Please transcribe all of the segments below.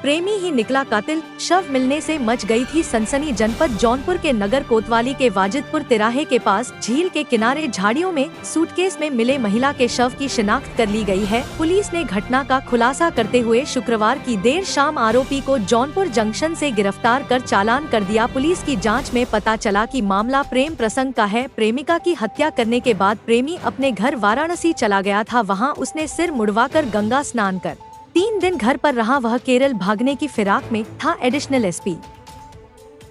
प्रेमी ही निकला कातिल। शव मिलने से मच गई थी सनसनी। जनपद जौनपुर के नगर कोतवाली के वाजिदपुर तिराहे के पास झील के किनारे झाड़ियों में सूटकेस में मिले महिला के शव की शिनाख्त कर ली गई है। पुलिस ने घटना का खुलासा करते हुए शुक्रवार की देर शाम आरोपी को जौनपुर जंक्शन से गिरफ्तार कर चालान कर दिया। पुलिस की जांच में पता चला कि मामला प्रेम प्रसंग का है। प्रेमिका की हत्या करने के बाद प्रेमी अपने घर वाराणसी चला गया था। वहां उसने सिर मुड़वाकर गंगा स्नान कर 3 दिन घर पर रहा। वह केरल भागने की फिराक में था। Additional SP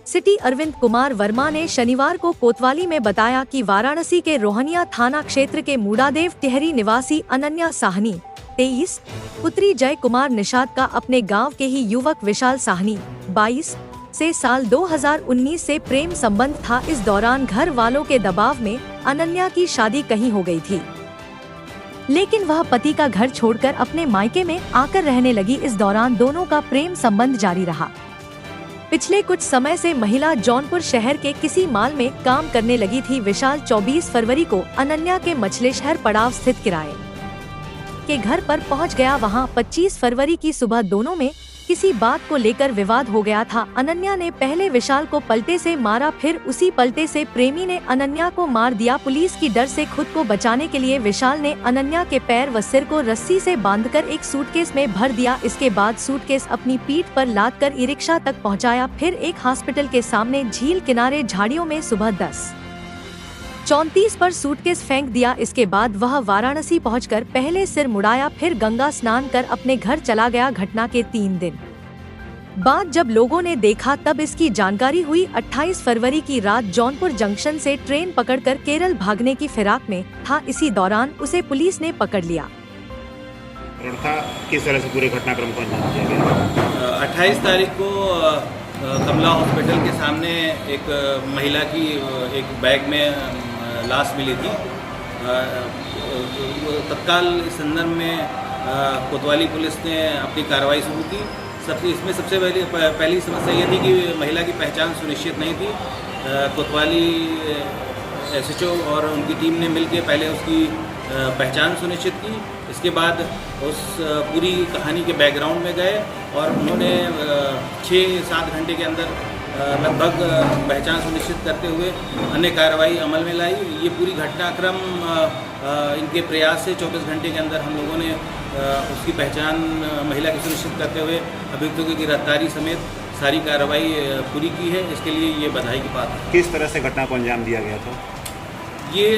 city Arvind Kumar Verma ने शनिवार को कोतवाली में बताया कि वाराणसी के रोहनिया थाना क्षेत्र के मूडादेव टिहरी निवासी अनन्या साहनी 23, पुत्री जय कुमार निषाद का अपने गांव के ही युवक विशाल साहनी 22 से साल 2019 से प्रेम संबंध था। इस दौरान घर वालों के दबाव में अनन्या की शादी कहीं हो गई थी, लेकिन वह पति का घर छोड़कर अपने मायके में आकर रहने लगी। इस दौरान दोनों का प्रेम संबंध जारी रहा। पिछले कुछ समय से महिला जौनपुर शहर के किसी माल में काम करने लगी थी। विशाल 24 फरवरी को अनन्या के मछलेशहर पड़ाव स्थित किराए के घर पर पहुंच गया। वहां 25 फरवरी की सुबह दोनों में किसी बात को लेकर विवाद हो गया था। अनन्या ने पहले विशाल को पलटे से मारा, फिर उसी पलटे से प्रेमी ने अनन्या को मार दिया। पुलिस की डर से खुद को बचाने के लिए विशाल ने अनन्या के पैर व सिर को रस्सी से बांधकर एक सूटकेस में भर दिया। इसके बाद सूटकेस अपनी पीठ पर लादकर ई-रिक्शा तक पहुंचाया। फिर एक हॉस्पिटल के सामने झील किनारे झाड़ियों में सुबह 10:34 पर सूटकेस फेंक दिया। इसके बाद वह वाराणसी पहुंचकर पहले सिर मुड़ाया, फिर गंगा स्नान कर अपने घर चला गया। घटना के 3 दिन बाद जब लोगों ने देखा तब इसकी जानकारी हुई। 28 फरवरी की रात जौनपुर जंक्शन से ट्रेन पकड़कर केरल भागने की फिराक में था। इसी दौरान उसे पुलिस ने पकड़ लिया। किस तरह से पूरे घटनाक्रम को अंजाम दिया गया? 28 तारीख को कमला हॉस्पिटल के सामने एक महिला की एक बैग में लाश मिली थी। तत्काल इस संदर्भ में कोतवाली पुलिस ने अपनी कार्रवाई शुरू की। इसमें सबसे पहली समस्या ये थी कि महिला की पहचान सुनिश्चित नहीं थी। कोतवाली एसएचओ और उनकी टीम ने मिलकर पहले उसकी पहचान सुनिश्चित की। इसके बाद उस पूरी कहानी के बैकग्राउंड में गए और उन्होंने 6-7 घंटे के अंदर लगभग पहचान सुनिश्चित करते हुए अन्य कार्रवाई अमल में लाई। ये पूरी घटनाक्रम इनके प्रयास से 24 घंटे के अंदर हम लोगों ने उसकी पहचान महिला की सुनिश्चित करते हुए अभियुक्तों की गिरफ्तारी समेत सारी कार्रवाई पूरी की है। इसके लिए ये बधाई की बात है। किस तरह से घटना को अंजाम दिया गया था? ये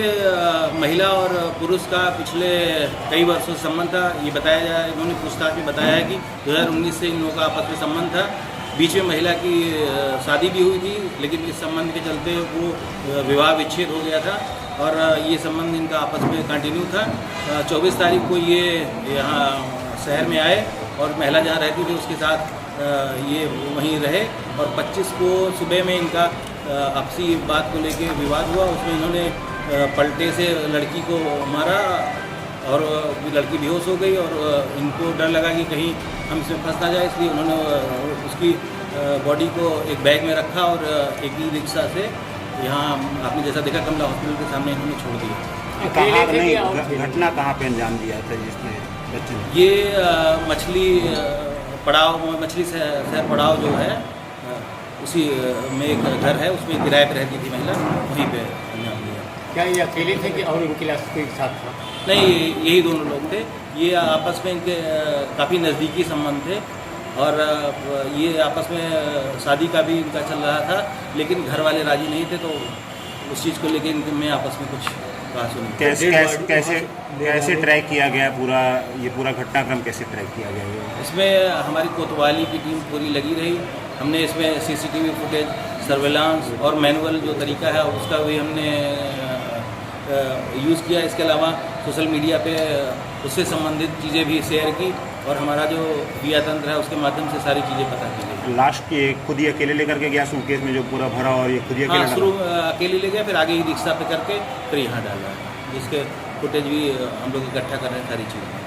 महिला और पुरुष का पिछले कई वर्षों से संबंध था। ये बताया जाए, इन्होंने पूछताछ में बताया है कि 2019 से इन लोगों का आपस में संबंध था। बीच में महिला की शादी भी हुई थी, लेकिन इस संबंध के चलते वो विवाह विच्छेद हो गया था और ये संबंध इनका आपस में कंटिन्यू था। 24 तारीख को ये यहाँ शहर में आए और महिला जहाँ रहती थी उसके साथ ये वहीं रहे और 25 को सुबह में इनका आपसी बात को लेके विवाद हुआ। उसमें इन्होंने पलटे से लड़की को मारा और लड़की बेहोश हो गई और इनको डर लगा कि कहीं हम इसमें फंस ना जाए, इसलिए उन्होंने उसकी बॉडी को एक बैग में रखा और एक ही रिक्शा से यहाँ आपने जैसा देखा कमला हॉस्पिटल के सामने इन्होंने छोड़ दिया। घटना कहाँ पे अंजाम दिया था जिसमें बच्चे? ये मछली पड़ाव, मछली शहर पड़ाव जो है उसी में एक घर है, उसमें किराए पर रहती थी महिला, वहीं पे अंजाम दिया। क्या ये अकेले थे कि और उनके साथ था? नहीं, यही दोनों लोग थे। ये आपस में इनके काफ़ी नज़दीकी संबंध थे और ये आपस में शादी का भी इनका चल रहा था, लेकिन घर वाले राजी नहीं थे, तो उस चीज़ को लेकर इनके में आपस में कुछ बात सुनी। कैसे ट्रैक किया गया ये पूरा घटनाक्रम कैसे ट्रैक किया गया? इसमें हमारी कोतवाली की टीम पूरी लगी रही। हमने इसमें सीसीटीवी फुटेज, सर्वेलांस और मैनुअल जो तरीका है उसका भी हमने यूज़ किया। इसके अलावा सोशल मीडिया पे उससे संबंधित चीज़ें भी शेयर की और हमारा जो दिया तंत्र है उसके माध्यम से सारी चीज़ें पता की गई। लास्ट के खुद ही अकेले लेकर के गया सूटकेस में जो पूरा भरा और ये खुद ही अकेले? शुरू अकेले ले गया, फिर आगे ही रिक्शा पे करके फिर यहाँ डाला, जिसके फुटेज भी हम लोग इकट्ठा कर रहे हैं सारी चीज़ें।